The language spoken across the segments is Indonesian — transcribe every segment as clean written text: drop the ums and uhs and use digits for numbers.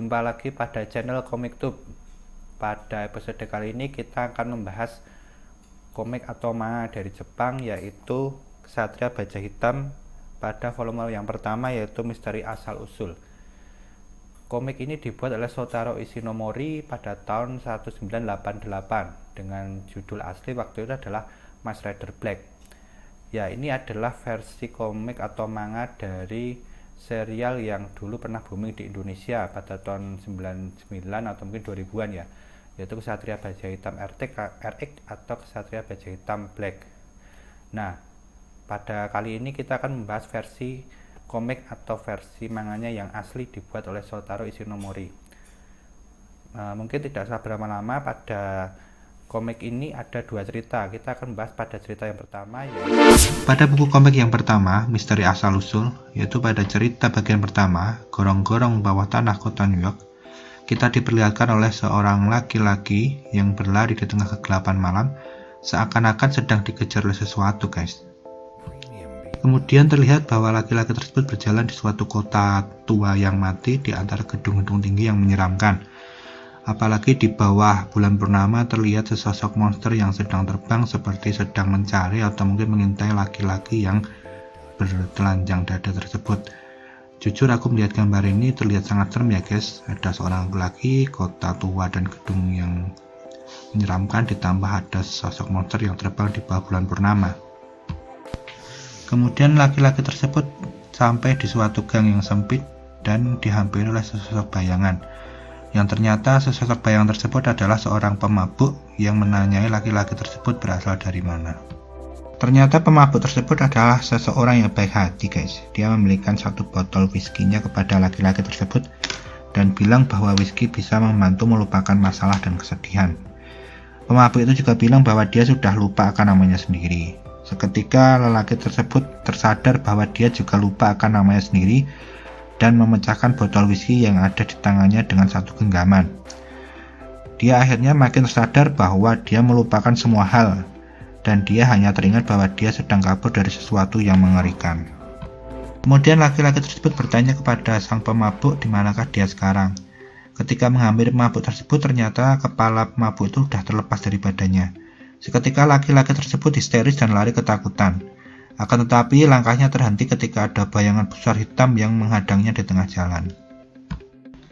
Jumpa lagi pada channel ComicTube. Pada episode kali ini kita akan membahas komik atau manga dari Jepang, yaitu Ksatria Baja Hitam pada volume yang pertama, yaitu Misteri Asal Usul. Komik ini dibuat oleh Shotaro Ishinomori pada tahun 1988 dengan judul asli waktu itu adalah Mask Rider Black. Ya, ini adalah versi komik atau manga dari serial yang dulu pernah booming di Indonesia pada tahun 99 atau mungkin 2000-an ya, yaitu Ksatria Baja Hitam RX atau Ksatria Baja Hitam Black. Nah, pada kali ini kita akan membahas versi komik atau versi manganya yang asli dibuat oleh Shotaro Ishinomori. Mungkin tidak usah berlama-lama, pada komik ini ada dua cerita. Kita akan membahas pada cerita yang pertama, pada buku komik yang pertama, Misteri Asal Usul, yaitu pada cerita bagian pertama, Gorong-gorong Bawah Tanah Kota New York, kita diperlihatkan oleh seorang laki-laki yang berlari di tengah kegelapan malam, seakan-akan sedang dikejar oleh sesuatu, guys. Kemudian terlihat bahwa laki-laki tersebut berjalan di suatu kota tua yang mati di antara gedung-gedung tinggi yang menyeramkan. Apalagi di bawah bulan purnama terlihat sesosok monster yang sedang terbang seperti sedang mencari atau mungkin mengintai laki-laki yang bertelanjang dada tersebut. Jujur aku melihat gambar ini terlihat sangat serem ya guys. Ada seorang laki-laki, kota tua dan gedung yang menyeramkan, ditambah ada sosok monster yang terbang di bawah bulan purnama. Kemudian laki-laki tersebut sampai di suatu gang yang sempit dan dihampiri oleh sesosok bayangan. Yang ternyata sesosok bayangan tersebut adalah seorang pemabuk yang menanyai laki-laki tersebut berasal dari mana. Ternyata pemabuk tersebut adalah seseorang yang baik hati guys. Dia memberikan satu botol whisky-nya kepada laki-laki tersebut dan bilang bahwa whisky bisa membantu melupakan masalah dan kesedihan. Pemabuk itu juga bilang bahwa dia sudah lupa akan namanya sendiri. Seketika lelaki tersebut tersadar bahwa dia juga lupa akan namanya sendiri dan memecahkan botol whisky yang ada di tangannya dengan satu genggaman. Dia akhirnya makin tersadar bahwa dia melupakan semua hal dan dia hanya teringat bahwa dia sedang kabur dari sesuatu yang mengerikan. Kemudian laki-laki tersebut bertanya kepada sang pemabuk di manakah dia sekarang. Ketika menghampiri pemabuk tersebut, ternyata kepala pemabuk itu sudah terlepas dari badannya. Seketika laki-laki tersebut histeris dan lari ketakutan. Akan tetapi langkahnya terhenti ketika ada bayangan besar hitam yang menghadangnya di tengah jalan.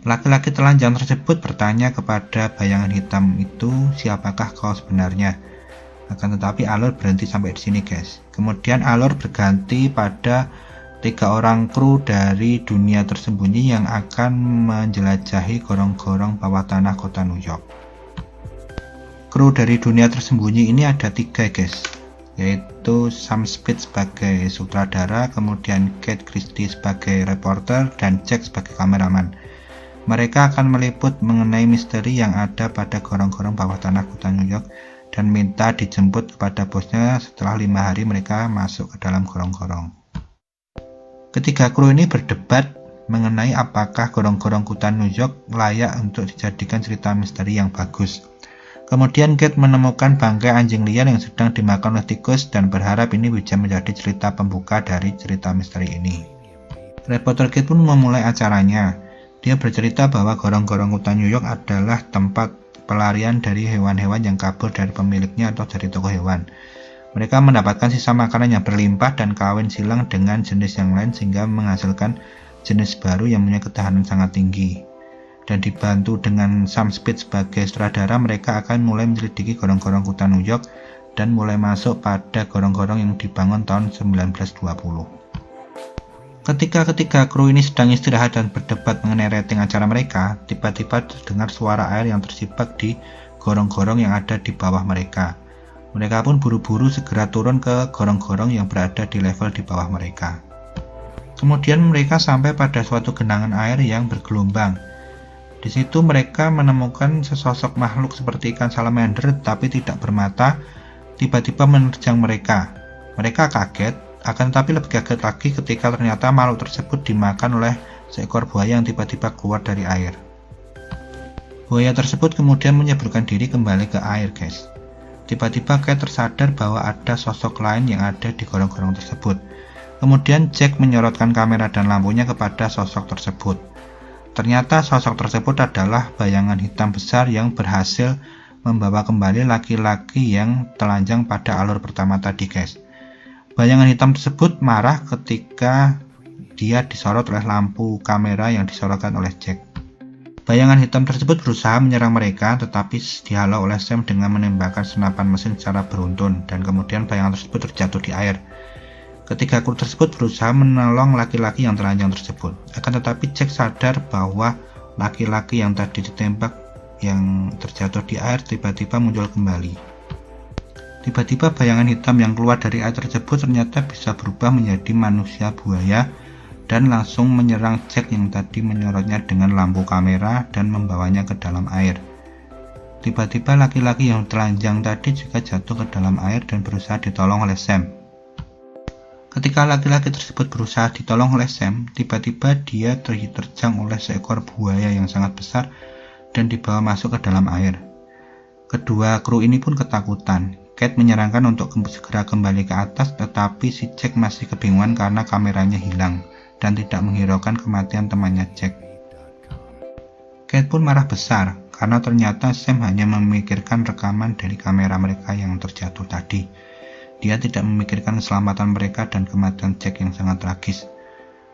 Laki-laki telanjang tersebut bertanya kepada bayangan hitam itu, siapakah kau sebenarnya? Akan tetapi alur berhenti sampai di sini guys. Kemudian alur berganti pada 3 orang kru dari dunia tersembunyi yang akan menjelajahi gorong-gorong bawah tanah kota New York. Kru dari dunia tersembunyi ini ada 3 guys, yaitu Sam Spade sebagai sutradara, kemudian Kate Christie sebagai reporter, dan Jack sebagai kameraman. Mereka akan meliput mengenai misteri yang ada pada gorong-gorong bawah tanah kota New York dan minta dijemput kepada bosnya setelah 5 hari mereka masuk ke dalam gorong-gorong. Ketiga kru ini berdebat mengenai apakah gorong-gorong kota New York layak untuk dijadikan cerita misteri yang bagus. Kemudian Kate menemukan bangkai anjing liar yang sedang dimakan oleh tikus dan berharap ini bisa menjadi cerita pembuka dari cerita misteri ini. Reporter Kate pun memulai acaranya. Dia bercerita bahwa gorong-gorong kota New York adalah tempat pelarian dari hewan-hewan yang kabur dari pemiliknya atau dari toko hewan. Mereka mendapatkan sisa makanan yang berlimpah dan kawin silang dengan jenis yang lain sehingga menghasilkan jenis baru yang punya ketahanan sangat tinggi. Dan dibantu dengan Sam Spade sebagai sutradara, mereka akan mulai menyelidiki gorong-gorong kota New York dan mulai masuk pada gorong-gorong yang dibangun tahun 1920. Ketika ketiga kru ini sedang istirahat dan berdebat mengenai rating acara mereka, tiba-tiba terdengar suara air yang tersibak di gorong-gorong yang ada di bawah mereka. Mereka pun buru-buru segera turun ke gorong-gorong yang berada di level di bawah mereka. Kemudian mereka sampai pada suatu genangan air yang bergelombang. Di situ mereka menemukan sesosok makhluk seperti ikan salamander tapi tidak bermata, tiba-tiba menerjang mereka. Mereka kaget, akan tetapi lebih kaget lagi ketika ternyata makhluk tersebut dimakan oleh seekor buaya yang tiba-tiba keluar dari air. Buaya tersebut kemudian menyeburkan diri kembali ke air guys. Tiba-tiba Kate tersadar bahwa ada sosok lain yang ada di gorong-gorong tersebut. Kemudian Jack menyorotkan kamera dan lampunya kepada sosok tersebut. Ternyata sosok tersebut adalah bayangan hitam besar yang berhasil membawa kembali laki-laki yang telanjang pada alur pertama tadi, guys. Bayangan hitam tersebut marah ketika dia disorot oleh lampu kamera yang disorotkan oleh Jack. Bayangan hitam tersebut berusaha menyerang mereka, tetapi dihalau oleh Sam dengan menembakkan senapan mesin secara beruntun, dan kemudian bayangan tersebut terjatuh di air. Ketiga kru tersebut berusaha menolong laki-laki yang telanjang tersebut. Akan tetapi Jack sadar bahwa laki-laki yang tadi ditembak yang terjatuh di air tiba-tiba muncul kembali. Tiba-tiba bayangan hitam yang keluar dari air tersebut ternyata bisa berubah menjadi manusia buaya dan langsung menyerang Jack yang tadi menyorotnya dengan lampu kamera dan membawanya ke dalam air. Tiba-tiba laki-laki yang telanjang tadi juga jatuh ke dalam air dan berusaha ditolong oleh Sam. Ketika laki-laki tersebut berusaha ditolong oleh Sam, tiba-tiba dia diterjang oleh seekor buaya yang sangat besar dan dibawa masuk ke dalam air. Kedua kru ini pun ketakutan. Kate menyarankan untuk segera kembali ke atas, tetapi si Jack masih kebingungan karena kameranya hilang dan tidak menghiraukan kematian temannya Jack. Kate pun marah besar karena ternyata Sam hanya memikirkan rekaman dari kamera mereka yang terjatuh tadi. Dia tidak memikirkan keselamatan mereka dan kematian Jack yang sangat tragis.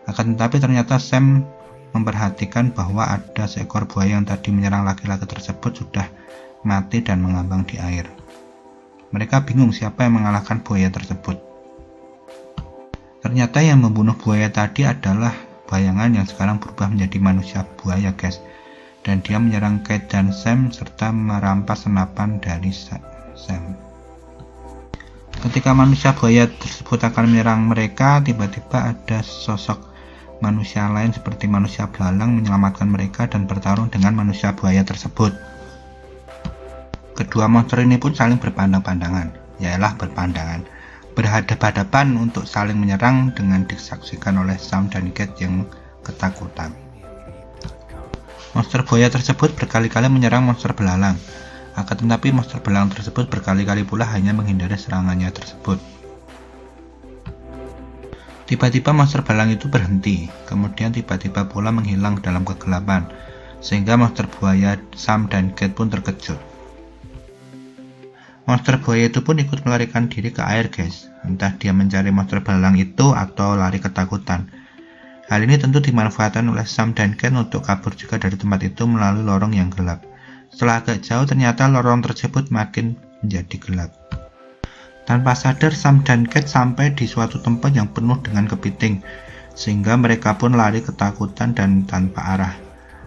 Akan tetapi ternyata Sam memperhatikan bahwa ada seekor buaya yang tadi menyerang laki-laki tersebut sudah mati dan mengambang di air. Mereka bingung siapa yang mengalahkan buaya tersebut. Ternyata yang membunuh buaya tadi adalah bayangan yang sekarang berubah menjadi manusia buaya, guys. Dan dia menyerang Kate dan Sam serta merampas senapan dari Sam. Ketika manusia buaya tersebut akan menyerang mereka, tiba-tiba ada sosok manusia lain seperti manusia belalang menyelamatkan mereka dan bertarung dengan manusia buaya tersebut. Kedua monster ini pun saling berpandang-pandangan, berhadapan-hadapan untuk saling menyerang dengan disaksikan oleh Sam dan Kate yang ketakutan. Monster buaya tersebut berkali-kali menyerang monster belalang. Akan tetapi monster belalang tersebut berkali-kali pula hanya menghindari serangannya tersebut. Tiba-tiba monster belalang itu berhenti, kemudian tiba-tiba pula menghilang dalam kegelapan, sehingga monster buaya Sam dan Kate pun terkejut. Monster buaya itu pun ikut melarikan diri ke air, guys. Entah dia mencari monster belalang itu atau lari ketakutan. Hal ini tentu dimanfaatkan oleh Sam dan Kate untuk kabur juga dari tempat itu melalui lorong yang gelap. Setelah agak jauh, ternyata lorong tersebut makin menjadi gelap. Tanpa sadar, Sam dan Kate sampai di suatu tempat yang penuh dengan kepiting, sehingga mereka pun lari ketakutan dan tanpa arah.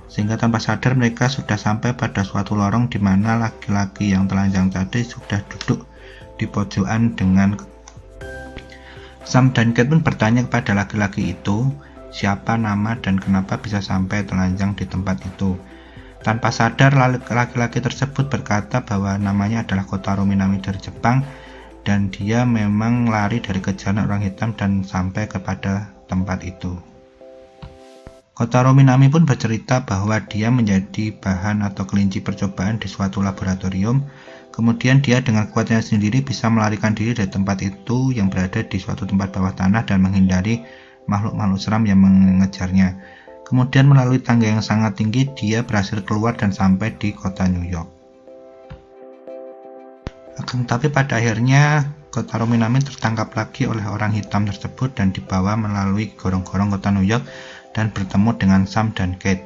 Sehingga tanpa sadar mereka sudah sampai pada suatu lorong di mana laki-laki yang telanjang tadi sudah duduk di pojokan dengan. Sam dan Kate pun bertanya kepada laki-laki itu, siapa nama dan kenapa bisa sampai telanjang di tempat itu. Tanpa sadar, laki-laki tersebut berkata bahwa namanya adalah Kotaro Minami dari Jepang dan dia memang lari dari kejaran orang hitam dan sampai kepada tempat itu. Kotaro Minami pun bercerita bahwa dia menjadi bahan atau kelinci percobaan di suatu laboratorium. Kemudian dia dengan kuatnya sendiri bisa melarikan diri dari tempat itu yang berada di suatu tempat bawah tanah dan menghindari makhluk-makhluk seram yang mengejarnya. Kemudian melalui tangga yang sangat tinggi, dia berhasil keluar dan sampai di kota New York. Tapi pada akhirnya, Kotaro Minami tertangkap lagi oleh orang hitam tersebut dan dibawa melalui gorong-gorong kota New York dan bertemu dengan Sam dan Kate.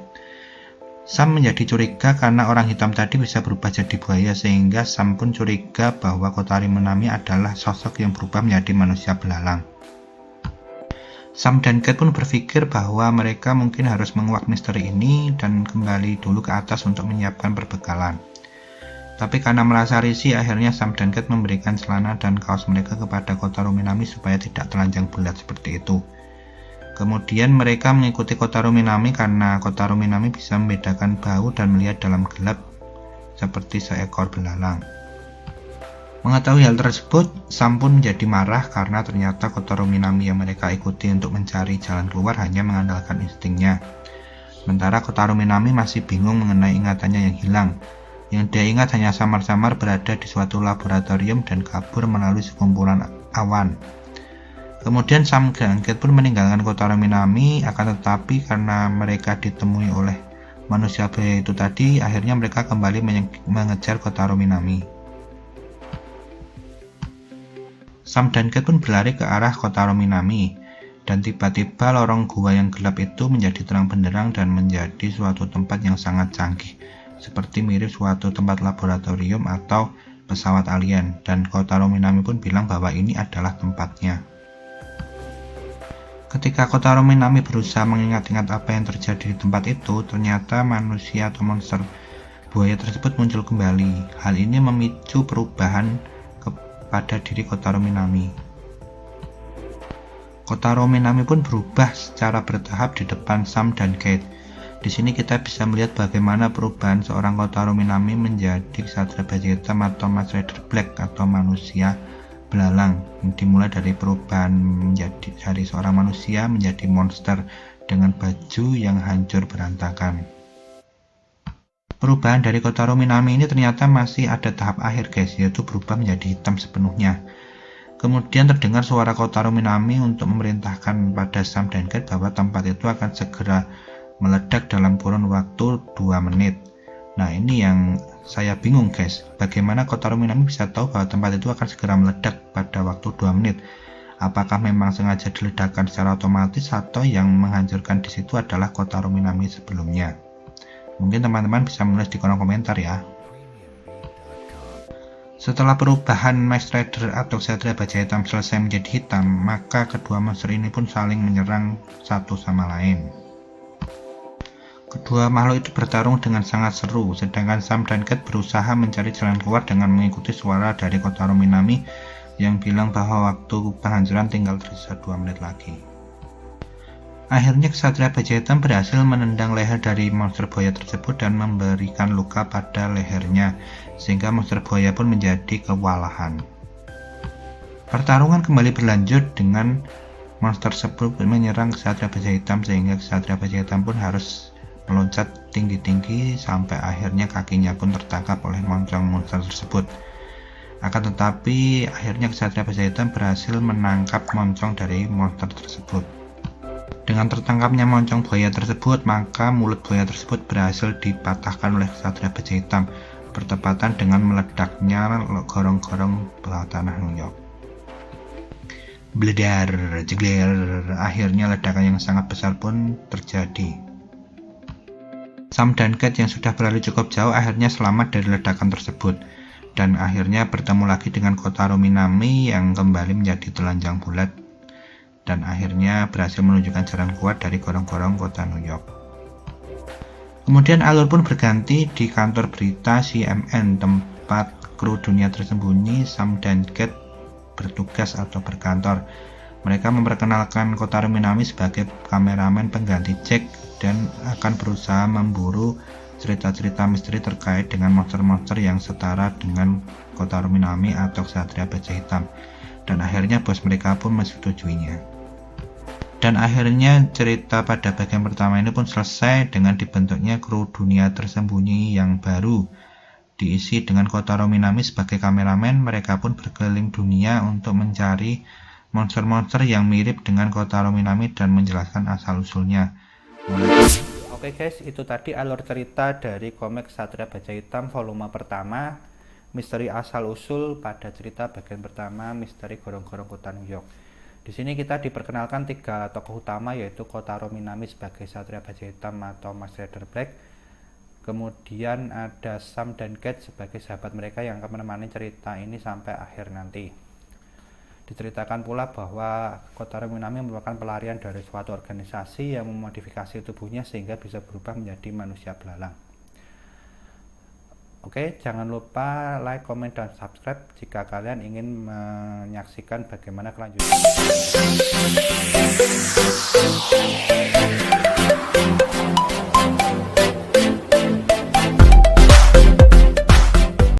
Sam menjadi curiga karena orang hitam tadi bisa berubah jadi buaya, sehingga Sam pun curiga bahwa Kotaro Minami adalah sosok yang berubah menjadi manusia belalang. Sam dan Kate pun berpikir bahwa mereka mungkin harus menguak misteri ini dan kembali dulu ke atas untuk menyiapkan perbekalan. Tapi karena merasa risih, akhirnya Sam dan Kate memberikan celana dan kaos mereka kepada Kotaro Minami supaya tidak telanjang bulat seperti itu. Kemudian mereka mengikuti Kotaro Minami karena Kotaro Minami bisa membedakan bau dan melihat dalam gelap seperti seekor belalang. Mengetahui hal tersebut, Sam pun menjadi marah karena ternyata Kotaro Minami yang mereka ikuti untuk mencari jalan keluar hanya mengandalkan instingnya. Sementara Kotaro Minami masih bingung mengenai ingatannya yang hilang. Yang dia ingat hanya samar-samar berada di suatu laboratorium dan kabur melalui sekumpulan awan. Kemudian Sam dan Kate pun meninggalkan Kotaro Minami, akan tetapi karena mereka ditemui oleh manusia buaya itu tadi, akhirnya mereka kembali mengejar Kotaro Minami. Sam dan Kate pun berlari ke arah Kotaro Minami, dan tiba-tiba lorong gua yang gelap itu menjadi terang benderang dan menjadi suatu tempat yang sangat canggih, seperti mirip suatu tempat laboratorium atau pesawat alien, dan Kotaro Minami pun bilang bahwa ini adalah tempatnya. Ketika Kotaro Minami berusaha mengingat-ingat apa yang terjadi di tempat itu, ternyata manusia atau monster buaya tersebut muncul kembali. Hal ini memicu perubahan pada diri Kotaro Minami. Kotaro Minami pun berubah secara bertahap di depan Sam dan Kate. Di sini kita bisa melihat bagaimana perubahan seorang Kotaro Minami menjadi Ksatria Baja Hitam atau Mask Rider Black atau manusia belalang, yang dimulai dari perubahan dari seorang manusia menjadi monster dengan baju yang hancur berantakan. Perubahan dari Kotaro Minami ini ternyata masih ada tahap akhir guys, yaitu berubah menjadi hitam sepenuhnya. Kemudian terdengar suara Kotaro Minami untuk memerintahkan pada Sam dan Kate bahwa tempat itu akan segera meledak dalam kurun waktu 2 menit. Nah, ini yang saya bingung guys, bagaimana Kotaro Minami bisa tahu bahwa tempat itu akan segera meledak pada waktu 2 menit? Apakah memang sengaja diledakkan secara otomatis atau yang menghancurkan di situ adalah Kotaro Minami sebelumnya? Mungkin teman-teman bisa menulis di kolom komentar ya. Setelah perubahan Mask Rider atau Ksatria Baja Hitam selesai menjadi hitam, maka kedua monster ini pun saling menyerang satu sama lain. Kedua makhluk itu bertarung dengan sangat seru, sedangkan Sam dan Kate berusaha mencari jalan keluar dengan mengikuti suara dari Kotaro Minami yang bilang bahwa waktu penghancuran tinggal tersisa 2 menit lagi. Akhirnya Ksatria Baja Hitam berhasil menendang leher dari monster buaya tersebut dan memberikan luka pada lehernya, sehingga monster buaya pun menjadi kewalahan. Pertarungan kembali berlanjut dengan monster tersebut menyerang Ksatria Baja Hitam, sehingga Ksatria Baja Hitam pun harus meloncat tinggi-tinggi sampai akhirnya kakinya pun tertangkap oleh monster tersebut. Akan tetapi akhirnya Ksatria Baja Hitam berhasil menangkap moncong dari monster tersebut. Dengan tertangkapnya moncong buaya tersebut, maka mulut buaya tersebut berhasil dipatahkan oleh Ksatria Baja Hitam, bertepatan dengan meledaknya gorong-gorong bawah tanah New York. Bledar, jegler, akhirnya ledakan yang sangat besar pun terjadi. Sam dan Kate yang sudah berlari cukup jauh akhirnya selamat dari ledakan tersebut, dan akhirnya bertemu lagi dengan Kotaro Minami yang kembali menjadi telanjang bulat dan akhirnya berhasil menunjukkan jalan keluar dari gorong-gorong kota New York. Kemudian alur pun berganti di kantor berita CNN, tempat kru dunia tersembunyi Sam dan Kate bertugas atau berkantor. Mereka memperkenalkan Kotaro Minami sebagai kameramen pengganti Jack dan akan berusaha memburu cerita-cerita misteri terkait dengan monster-monster yang setara dengan Kotaro Minami atau Ksatria Baja Hitam. Dan akhirnya bos mereka pun menyetujuinya. Dan akhirnya cerita pada bagian pertama ini pun selesai dengan dibentuknya kru dunia tersembunyi yang baru. Diisi dengan Kotaro Minami sebagai kameramen, mereka pun berkeliling dunia untuk mencari monster-monster yang mirip dengan Kotaro Minami dan menjelaskan asal-usulnya. Oke guys, itu tadi alur cerita dari komik Ksatria Baja Hitam volume pertama, misteri asal-usul pada cerita bagian pertama, misteri gorong-gorong kota New York. Di sini kita diperkenalkan 3 tokoh utama, yaitu Kotaro Minami sebagai Ksatria Baja Hitam atau Mask Rider Black. Kemudian ada Sam dan Kate sebagai sahabat mereka yang akan menemani cerita ini sampai akhir nanti. Diceritakan pula bahwa Kotaro Minami merupakan pelarian dari suatu organisasi yang memodifikasi tubuhnya sehingga bisa berubah menjadi manusia belalang. Oke, jangan lupa like, komen, dan subscribe jika kalian ingin menyaksikan bagaimana kelanjutan.